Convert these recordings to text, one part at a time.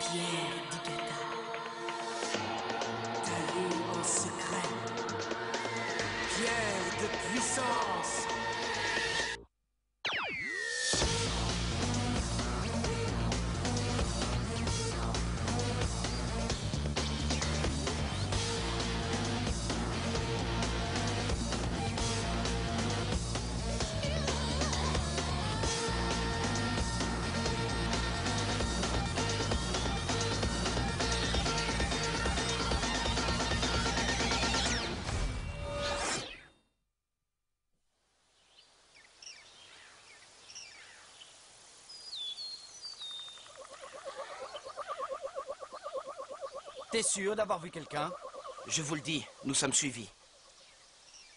Pierre d'Igata. Taillée en secret. Pierre de puissance. T'es sûr d'avoir vu quelqu'un? Je vous le dis, nous sommes suivis.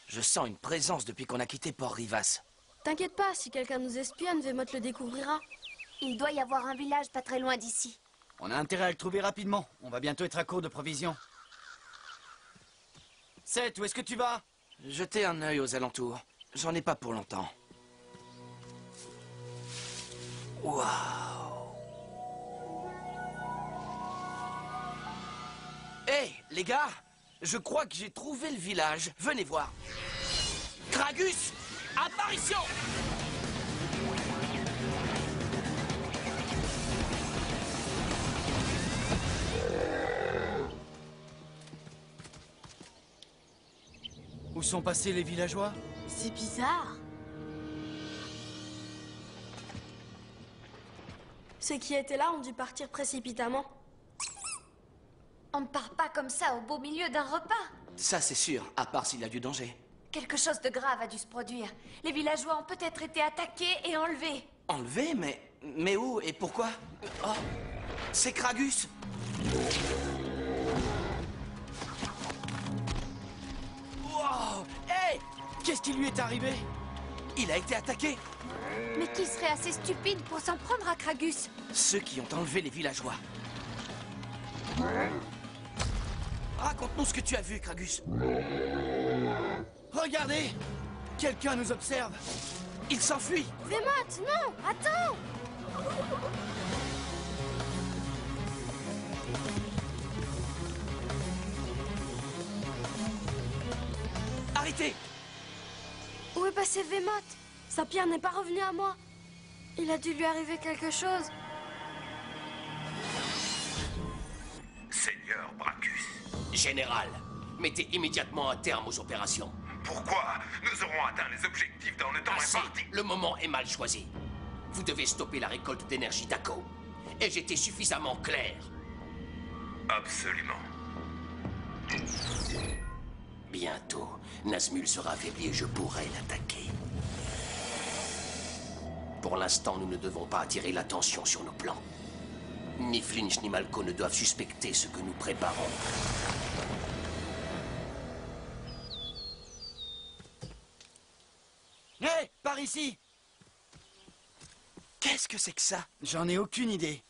Je sens une présence depuis qu'on a quitté Port-Rivas. T'inquiète pas, si quelqu'un nous espionne, Vemote le découvrira. Il doit y avoir un village pas très loin d'ici. On a intérêt à le trouver rapidement. On va bientôt être à court de provisions. Seth, où est-ce que tu vas? Jetez un œil aux alentours. J'en ai pas pour longtemps. Waouh! Hé, les gars! Je crois que j'ai trouvé le village. Venez voir. Kragus! Apparition! Où sont passés les villageois? C'est bizarre. Ceux qui étaient là ont dû partir précipitamment. On ne part pas comme ça au beau milieu d'un repas. Ça, c'est sûr, à part s'il y a du danger. Quelque chose de grave a dû se produire. Les villageois ont peut-être été attaqués et enlevés. Enlevé? Mais où et pourquoi? Oh! C'est Kragus! Wow! Hey! Qu'est-ce qui lui est arrivé? Il a été attaqué! Mais qui serait assez stupide pour s'en prendre à Kragus? Ceux qui ont enlevé les villageois. Raconte-nous ce que tu as vu, Kragus. Regardez! Quelqu'un nous observe! Il s'enfuit! Vemote, non! Attends! Arrêtez! Où est passé Vemote? Sa pierre n'est pas revenue à moi. Il a dû lui arriver quelque chose. Seigneur Bracus. Général, mettez immédiatement un terme aux opérations. Pourquoi? Nous aurons atteint les objectifs dans le temps Assez, imparti. le moment est mal choisi. Vous devez stopper la récolte d'énergie d'Ako. Ai-je été suffisamment clair? Absolument. Bientôt, Nazmul sera affaibli et je pourrai l'attaquer. Pour l'instant, nous ne devons pas attirer l'attention sur nos plans. Ni Flinch ni Malko ne doivent suspecter ce que nous préparons. Hé! Par ici! Qu'est-ce que c'est que ça? J'en ai aucune idée.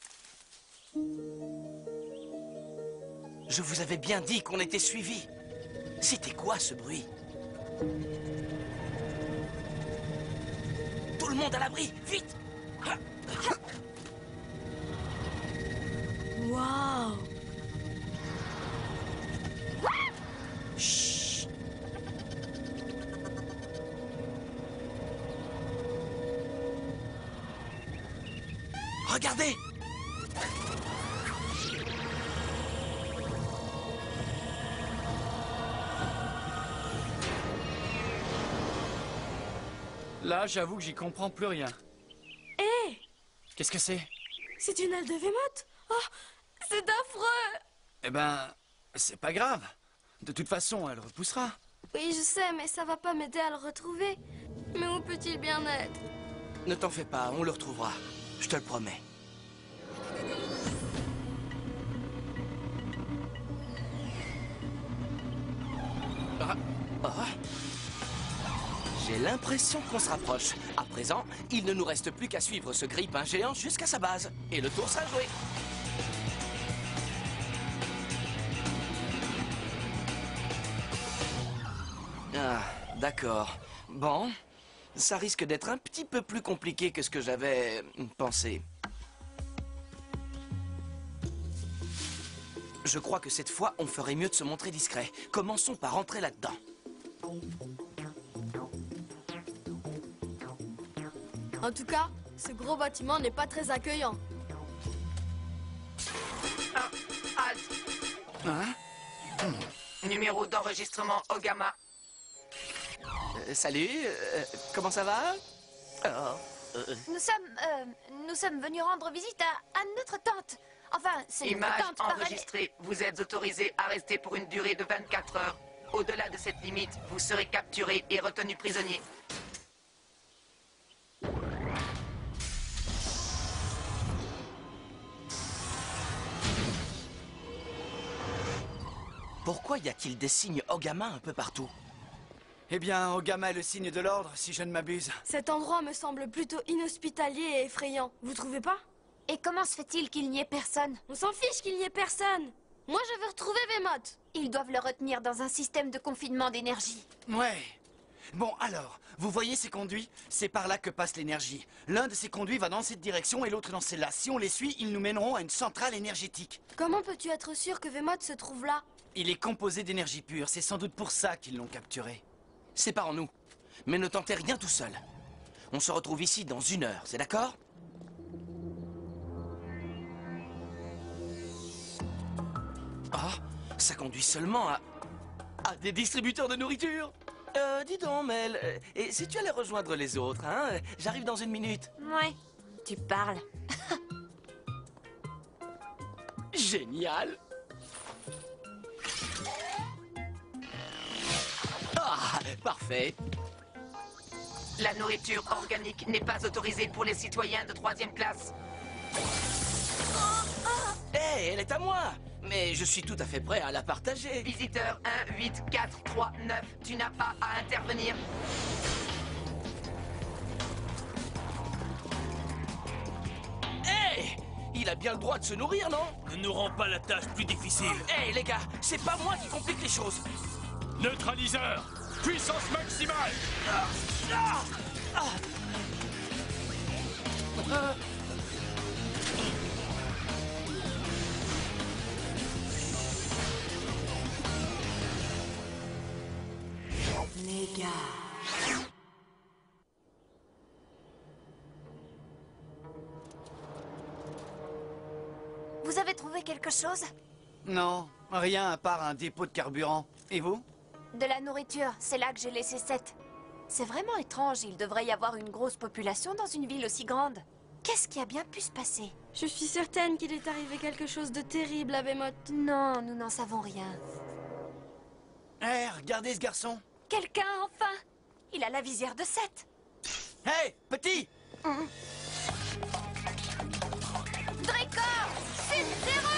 Je vous avais bien dit qu'on était suivis. C'était quoi ce bruit? Tout le monde à l'abri, vite! Waouh! Chut! Regardez! Là, j'avoue que j'y comprends plus rien. Hé! Qu'est-ce que c'est? C'est une aile de Vemote! Oh! C'est affreux! Eh ben, c'est pas grave. De toute façon, elle repoussera. Oui, je sais, mais ça va pas m'aider à le retrouver. Mais où peut-il bien être? Ne t'en fais pas, on le retrouvera. Je te le promets. Ah, ah. J'ai l'impression qu'on se rapproche. À présent, il ne nous reste plus qu'à suivre ce grippin géant jusqu'à sa base. Et le tour sera joué. Ah, d'accord. Bon, ça risque d'être un petit peu plus compliqué que ce que j'avais pensé. Je crois que cette fois, on ferait mieux de se montrer discret. Commençons par entrer là-dedans. En tout cas, ce gros bâtiment n'est pas très accueillant. Hein? Numéro d'enregistrement Ogama. Salut, comment ça va? Nous sommes venus rendre visite à notre tante. Enfin, c'est notre Image tante parallèle. enregistrée. Vous êtes autorisé à rester pour une durée de 24 heures. Au-delà de cette limite, vous serez capturé et retenu prisonnier. Pourquoi y a-t-il des signes Ogama un peu partout? Eh bien, Ogama est le signe de l'ordre, si je ne m'abuse. Cet endroit me semble plutôt inhospitalier et effrayant. Vous trouvez pas? Et comment se fait-il qu'il n'y ait personne? On s'en fiche qu'il n'y ait personne. Moi, je veux retrouver Vemote. Ils doivent le retenir dans un système de confinement d'énergie. Ouais. Bon, alors, vous voyez ces conduits? C'est par là que passe l'énergie. L'un de ces conduits va dans cette direction et l'autre dans celle-là. Si on les suit, ils nous mèneront à une centrale énergétique. Comment peux-tu être sûr que Vemote se trouve là? Il est composé d'énergie pure. C'est sans doute pour ça qu'ils l'ont capturé. Séparons-nous. Mais ne tentez rien tout seul. On se retrouve ici dans 1 heure, c'est d'accord? Ah, ça conduit seulement à des distributeurs de nourriture. Dis donc, Mel, et si tu allais rejoindre les autres, hein? J'arrive dans 1 minute. Ouais, tu parles. Génial. Ah, parfait. La nourriture organique n'est pas autorisée pour les citoyens de 3e classe. Hé, elle est à moi. Mais je suis tout à fait prêt à la partager. Visiteur 18439, tu n'as pas à intervenir. Hé, il a bien le droit de se nourrir, non? Ne nous rend pas la tâche plus difficile. Hé, les gars, c'est pas moi qui complique les choses. Neutraliseur, puissance maximale. Néga. Vous avez trouvé quelque chose? Non, rien à part un dépôt de carburant. Et vous? De la nourriture, c'est là que j'ai laissé Seth. C'est vraiment étrange, il devrait y avoir une grosse population dans une ville aussi grande. Qu'est-ce qui a bien pu se passer? Je suis certaine qu'il est arrivé quelque chose de terrible à Vemote. Non, nous n'en savons rien. Hé, regardez ce garçon. Quelqu'un, enfin! Il a la visière de Seth. Hé, petit! Dracor! Sub-Zero!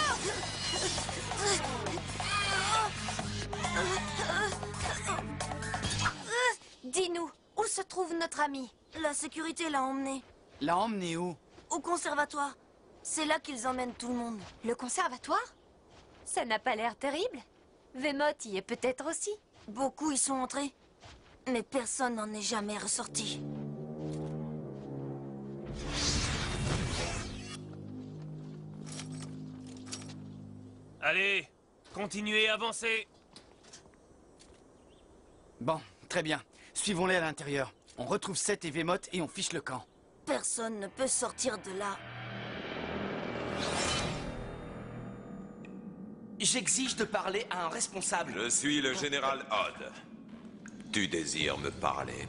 Dis-nous, où se trouve notre ami? La sécurité l'a emmené. L'a emmené où? Au conservatoire. C'est là qu'ils emmènent tout le monde. Le conservatoire? Ça n'a pas l'air terrible. Vemote y est peut-être aussi. Beaucoup y sont entrés. Mais personne n'en est jamais ressorti. Allez, continuez, avancez. Bon, très bien. Suivons-les à l'intérieur. On retrouve Seth et Vemote et on fiche le camp. Personne ne peut sortir de là. J'exige de parler à un responsable. Je suis le général Odd. Tu désires me parler?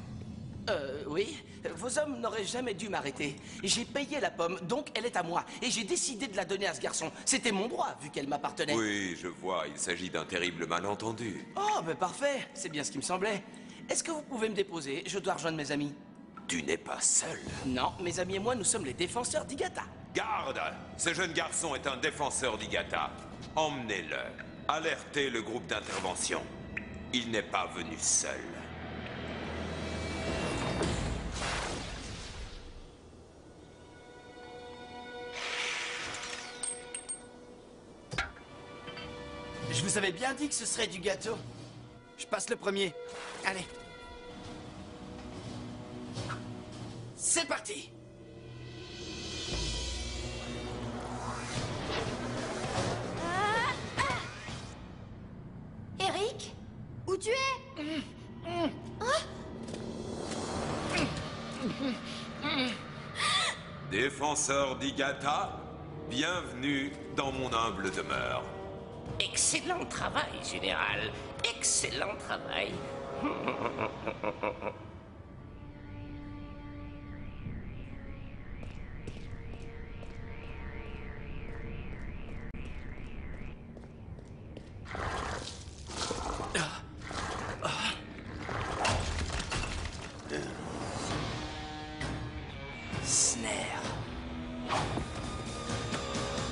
Oui. Vos hommes n'auraient jamais dû m'arrêter. J'ai payé la pomme, donc elle est à moi. Et j'ai décidé de la donner à ce garçon. C'était mon droit, vu qu'elle m'appartenait. Oui, je vois, il s'agit d'un terrible malentendu. Oh, ben parfait. C'est bien ce qui me semblait. Est-ce que vous pouvez me déposer? Je dois rejoindre mes amis. Tu n'es pas seul. Non, mes amis et moi, nous sommes les défenseurs d'Igata. Garde! Ce jeune garçon est un défenseur d'Igata. Emmenez-le. Alertez le groupe d'intervention. Il n'est pas venu seul. Je vous avais bien dit que ce serait du gâteau. Je passe le premier. Allez. C'est parti. Défenseur d'Igata, bienvenue dans mon humble demeure. Excellent travail, général. Excellent travail. Snare.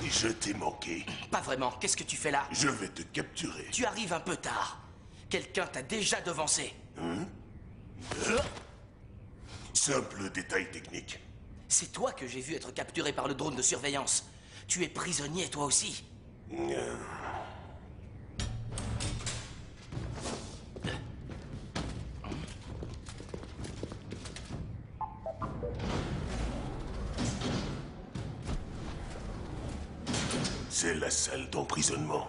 Je t'ai manqué. Pas vraiment. Qu'est-ce que tu fais là? Je vais te capturer. Tu arrives un peu tard. Quelqu'un t'a déjà devancé. Simple détail technique. C'est toi que j'ai vu être capturé par le drone de surveillance. Tu es prisonnier, toi aussi. C'est la salle d'emprisonnement.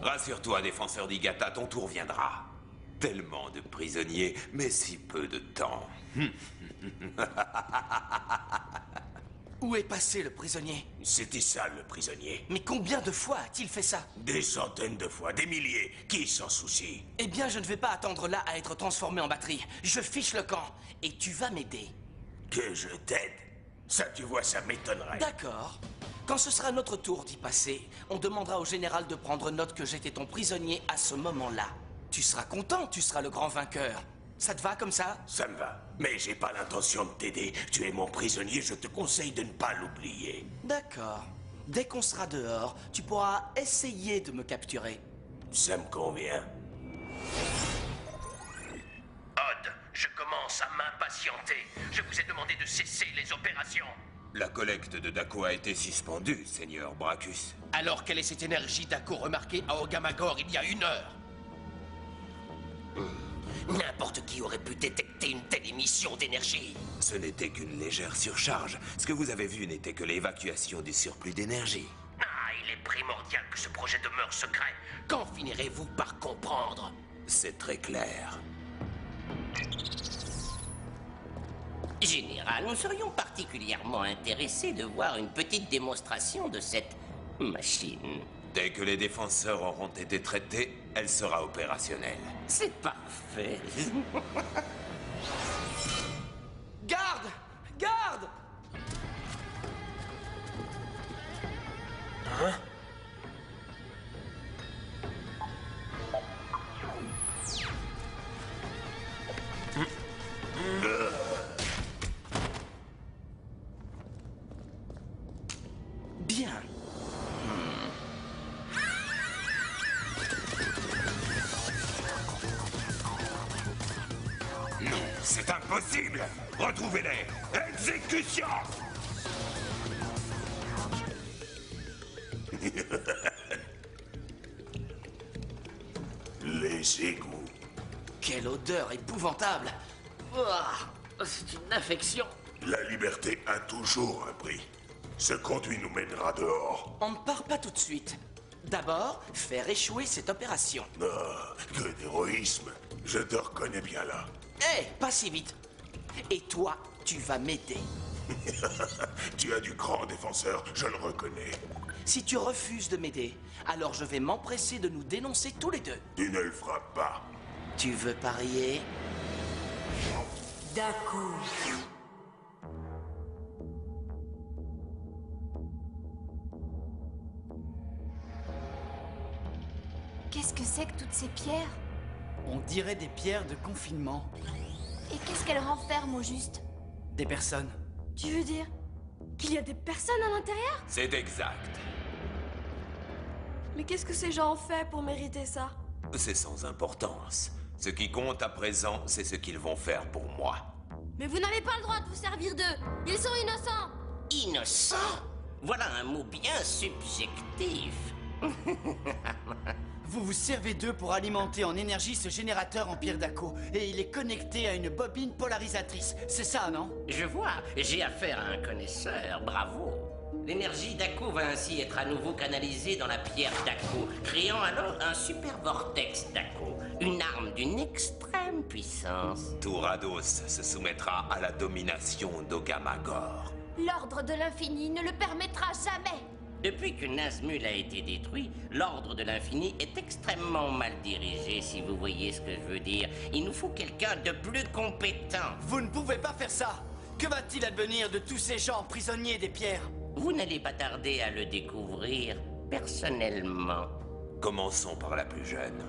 Rassure-toi, défenseur d'Igata, ton tour viendra. Tellement de prisonniers, mais si peu de temps. Où est passé le prisonnier? C'était ça, le prisonnier. Mais combien de fois a-t-il fait ça? Des centaines de fois, des milliers. Qui s'en soucie? Eh bien, je ne vais pas attendre là à être transformé en batterie. Je fiche le camp. Et tu vas m'aider. Que je t'aide? Ça, tu vois, ça m'étonnerait. D'accord. Quand ce sera notre tour d'y passer, on demandera au général de prendre note que j'étais ton prisonnier à ce moment-là. Tu seras content, tu seras le grand vainqueur. Ça te va comme ça? Ça me va. Mais j'ai pas l'intention de t'aider. Tu es mon prisonnier, je te conseille de ne pas l'oublier. D'accord. Dès qu'on sera dehors, tu pourras essayer de me capturer. Ça me convient. Odd, je commence à m'impatienter. Je vous ai demandé de cesser les opérations. La collecte de Dako a été suspendue, Seigneur Bracus. Alors quelle est cette énergie Dako remarquée à Ogamagor il y a 1 heure? N'importe qui aurait pu détecter une telle émission d'énergie. Ce n'était qu'une légère surcharge. Ce que vous avez vu n'était que l'évacuation du surplus d'énergie. Ah, il est primordial que ce projet demeure secret. Quand finirez-vous par comprendre? C'est très clair. Général, nous serions particulièrement intéressés de voir une petite démonstration de cette machine. Dès que les défenseurs auront été traités, elle sera opérationnelle. C'est parfait. Garde! Garde! Hein? Bien. Non, c'est impossible. Retrouvez-les. Exécution. Les égouts. Quelle odeur épouvantable! Ouah, c'est une infection. La liberté a toujours un prix. Ce conduit nous mènera dehors. On ne part pas tout de suite. D'abord, faire échouer cette opération. Ah, que d'héroïsme. Je te reconnais bien là. Hé, pas si vite. Et toi, tu vas m'aider. Tu as du grand défenseur, je le reconnais. Si tu refuses de m'aider, alors je vais m'empresser de nous dénoncer tous les deux. Tu ne le feras pas. Tu veux parier? Dako. Qu'est-ce que c'est que toutes ces pierres? On dirait des pierres de confinement. Et qu'est-ce qu'elles renferment au juste? Des personnes. Tu veux dire qu'il y a des personnes à l'intérieur? C'est exact. Mais qu'est-ce que ces gens ont fait pour mériter ça? C'est sans importance. Ce qui compte à présent, c'est ce qu'ils vont faire pour moi. Mais vous n'avez pas le droit de vous servir d'eux. Ils sont innocents. Innocent? Voilà un mot bien subjectif. Vous vous servez d'eux pour alimenter en énergie ce générateur en pierre d'Aco. Et il est connecté à une bobine polarisatrice. C'est ça, non? Je vois, j'ai affaire à un connaisseur, bravo. L'énergie d'Aco va ainsi être à nouveau canalisée dans la pierre d'Aco, créant alors un super vortex d'Aco, une arme d'une extrême puissance. Tourados se soumettra à la domination d'Ogamagor. L'ordre de l'infini ne le permettra jamais. Depuis que Nazmul a été détruit, l'ordre de l'infini est extrêmement mal dirigé, si vous voyez ce que je veux dire. Il nous faut quelqu'un de plus compétent. Vous ne pouvez pas faire ça! Que va-t-il advenir de tous ces gens prisonniers des pierres? Vous n'allez pas tarder à le découvrir, personnellement. Commençons par la plus jeune.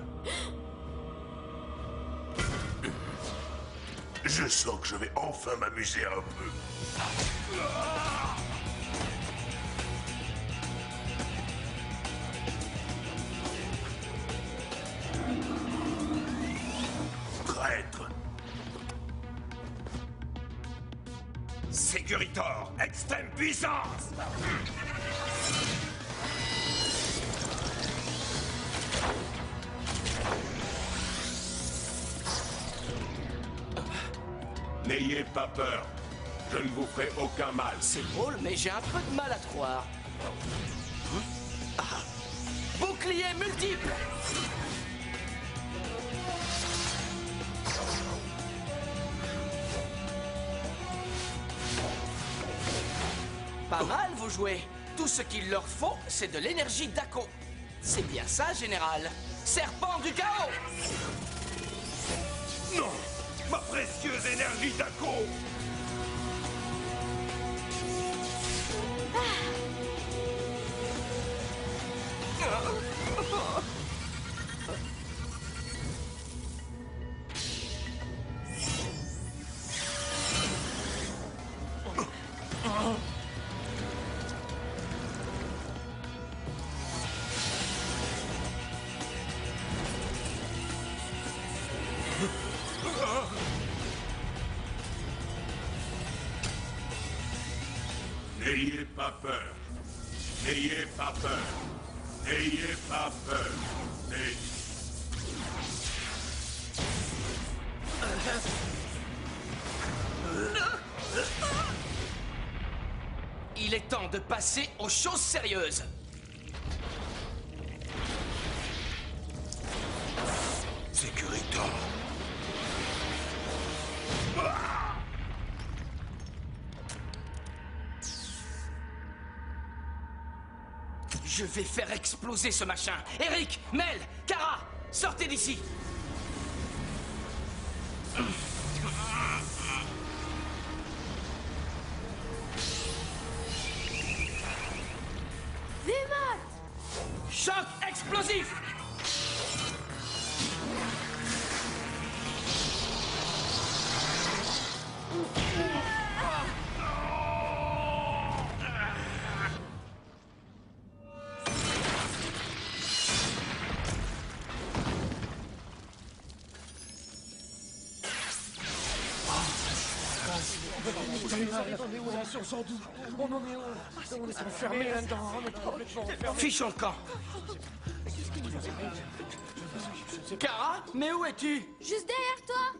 Je sens que je vais enfin m'amuser un peu. Traître. Sécuritor, extrême puissance! N'ayez pas peur. Je ne vous ferai aucun mal. C'est drôle, mais j'ai un peu de mal à te croire. Ah. Bouclier multiple! Pas mal, vous jouez. Tout ce qu'il leur faut, c'est de l'énergie d'Aco. C'est bien ça, général. Serpent du chaos! Non! Ma précieuse énergie d'Aco! N'ayez pas peur. N'ayez pas peur. N'ayez pas peur. Il est temps de passer aux choses sérieuses. Sécuritor. Je vais faire exploser ce machin. Eric, Mel, Kara, sortez d'ici. Vémote! Choc explosif! Fichons le camp. Kara, mais où es-tu? Juste derrière toi!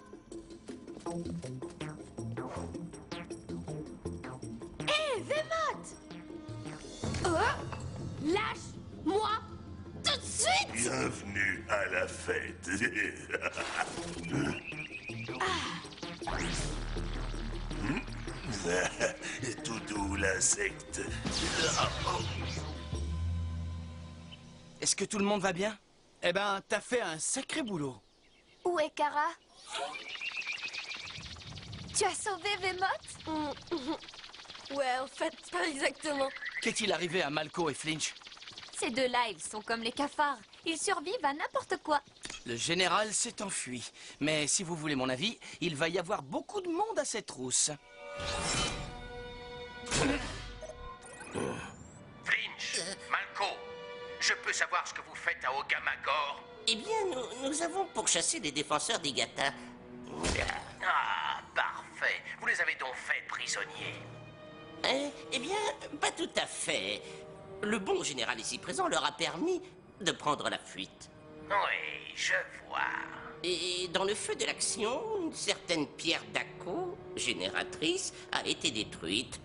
Hé, Vémote! Lâche-moi tout de suite! Bienvenue à la fête. Tout doux l'insecte. Est-ce que tout le monde va bien? Eh ben, t'as fait un sacré boulot. Où est Kara? Tu as sauvé Vémote? Ouais, en fait, pas exactement. Qu'est-il arrivé à Malko et Flinch? Ces deux-là, ils sont comme les cafards. Ils survivent à n'importe quoi. Le général s'est enfui. Mais si vous voulez mon avis, il va y avoir beaucoup de monde à cette rousse. Flinch, Malko, je peux savoir ce que vous faites à Ogamagor? Eh bien, nous avons pourchassé des défenseurs d'Igata. Ah, parfait. Vous les avez donc fait prisonniers? Eh bien, pas tout à fait. Le bon général ici présent leur a permis de prendre la fuite. Oui, je vois. Et dans le feu de l'action, une certaine pierre d'Akko, génératrice, a été détruite.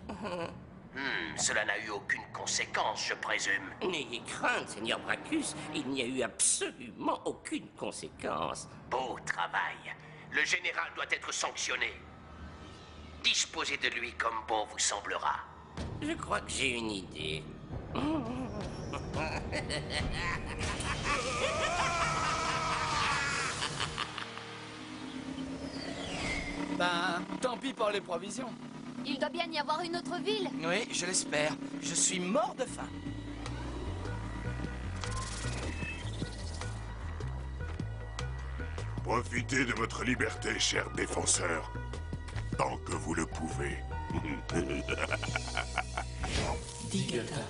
Cela n'a eu aucune conséquence, je présume. N'ayez crainte, Seigneur Brachus, il n'y a eu absolument aucune conséquence. Beau travail. Le général doit être sanctionné. Disposez de lui comme bon vous semblera. Je crois que j'ai une idée. Ben, tant pis pour les provisions. Il doit bien y avoir une autre ville. Oui, je l'espère. Je suis mort de faim. Profitez de votre liberté, cher défenseur. Tant que vous le pouvez. Digata.